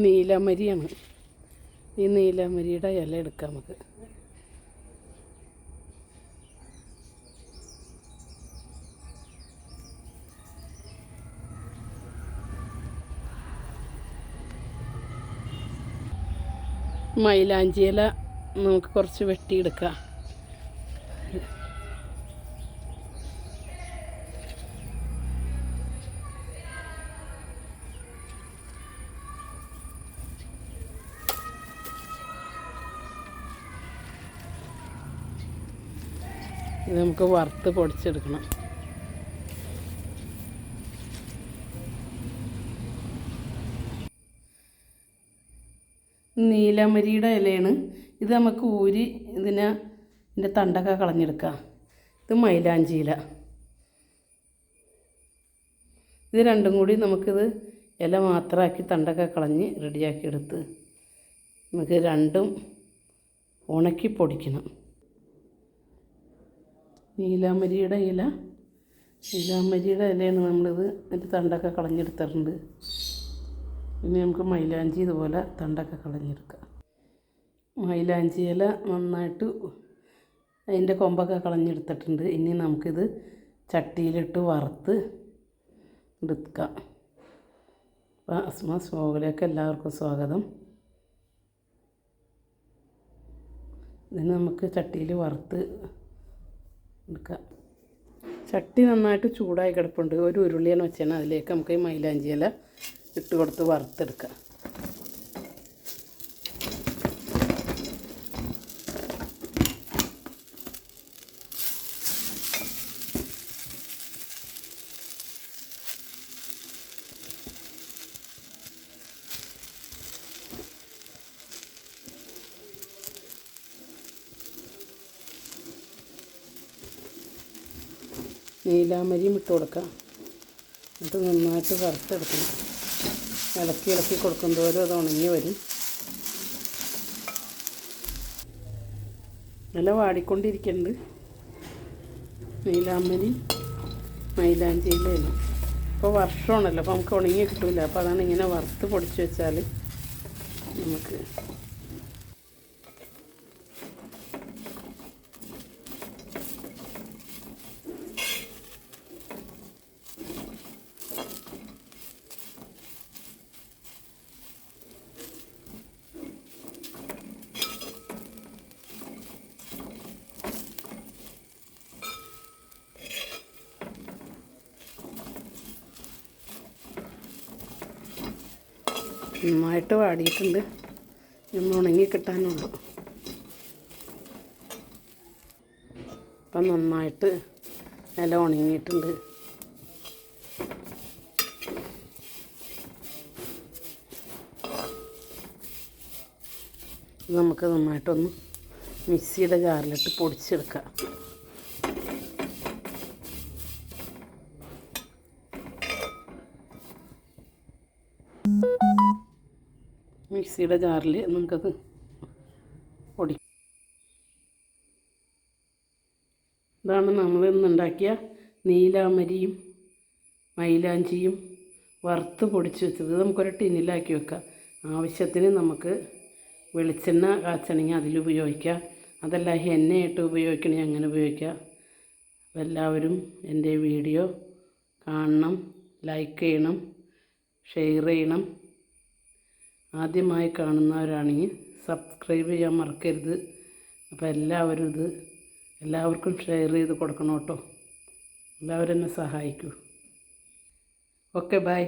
നീലമരിയാണ്. ഈ നീലമരിയുടെ ഇല എടുക്കാം നമുക്ക്. മൈലാഞ്ചി ഇല നമുക്ക് കുറച്ച് വെട്ടിയെടുക്കാം. ഇത് നമുക്ക് വറുത്ത് പൊടിച്ചെടുക്കണം. നീലമരിയുടെ ഇലയാണ് ഇത്. നമുക്ക് ഊരി ഇതിൻ്റെ തണ്ടൊക്കെ കളഞ്ഞെടുക്കാം. ഇത് മൈലാഞ്ചി ഇല. ഇത് രണ്ടും കൂടി നമുക്കിത് ഇല മാത്രമാക്കി തണ്ടൊക്കെ കളഞ്ഞ് റെഡിയാക്കി എടുത്ത് നമുക്ക് രണ്ടും ഉണക്കി പൊടിക്കണം. നീലാമരിയുടെ ഇലയാണ് നമ്മളിത് അതിൻ്റെ തണ്ടൊക്കെ കളഞ്ഞെടുത്തിട്ടുണ്ട്. ഇനി നമുക്ക് മൈലാഞ്ചി ഇതുപോലെ തണ്ടൊക്കെ കളഞ്ഞെടുക്കാം. മൈലാഞ്ചി ഇല നന്നായിട്ട് അതിൻ്റെ കൊമ്പൊക്കെ കളഞ്ഞെടുത്തിട്ടുണ്ട്. ഇനി നമുക്കിത് ചട്ടിയിലിട്ട് വറുത്ത് എടുക്കാം. അപ്പോൾ അസ്മാസ് വ്ളോഗിലേക്ക് എല്ലാവർക്കും സ്വാഗതം. ഇതിന് നമുക്ക് ചട്ടിയിൽ വറുത്ത് എടുക്കാം. ചട്ടി നന്നായിട്ട് ചൂടായി കിടപ്പുണ്ട്. ഒരു ഉരുളിയാണ് വെച്ചാൽ അതിലേക്ക് നമുക്ക് ഈ മൈലാഞ്ചി ഇല ഇട്ട് കൊടുത്ത് വറുത്തെടുക്കാം. നീലാമരിയും ഇട്ട് കൊടുക്കാം. എന്നിട്ട് നന്നായിട്ട് വറുത്തെടുക്കണം. ഇളക്കി കൊടുക്കുന്തോറും അത് ഉണങ്ങി വരും. നല്ല വാടിക്കൊണ്ടിരിക്കുന്നുണ്ട്. നീലാമരി മൈലാഞ്ചിയിലാണ്. ഇപ്പോൾ വർഷമാണല്ലോ, അപ്പോൾ നമുക്ക് ഉണങ്ങി കിട്ടില്ല. അപ്പോൾ അതാണ് ഇങ്ങനെ വറുത്ത് പൊടിച്ച് വെച്ചാൽ നമുക്ക് നന്നായിട്ട് വാടിയിട്ടുണ്ട്. ഒന്ന് ഉണങ്ങി കിട്ടാനുള്ളൂ. അപ്പം നന്നായിട്ട് ഇല ഉണങ്ങിയിട്ടുണ്ട്. നമുക്ക് നന്നായിട്ടൊന്ന് മിക്സിയുടെ ജാറിലിട്ട് പൊടിച്ചെടുക്കാം. മിക്സിയുടെ ജാറിൽ നമുക്കത് പൊടി. ഇതാണ് നമ്മൾ ഇന്നുണ്ടാക്കിയ നീലാമരിയും മൈലാഞ്ചിയും വറുത്ത് പൊടിച്ച് വെച്ചത്. നമുക്കൊരു ടിന്നിലാക്കി വെക്കാം. ആവശ്യത്തിന് നമുക്ക് വെളിച്ചെണ്ണ കാച്ചണമെങ്കിൽ അതിലുപയോഗിക്കാം. അതല്ല എണ്ണയായിട്ട് ഉപയോഗിക്കണമെങ്കിൽ അങ്ങനെ ഉപയോഗിക്കാം. എല്ലാവരും എൻ്റെ വീഡിയോ കാണണം, ലൈക്ക് ചെയ്യണം, ഷെയർ ചെയ്യണം. ആദ്യമായി കാണുന്നവരാണെങ്കിൽ സബ്സ്ക്രൈബ് ചെയ്യാൻ മറക്കരുത്. അപ്പോൾ എല്ലാവർക്കും ഷെയർ ചെയ്ത് കൊടുക്കണം കേട്ടോ. എല്ലാവരും എന്നെ സഹായിക്കൂ. Okay, by.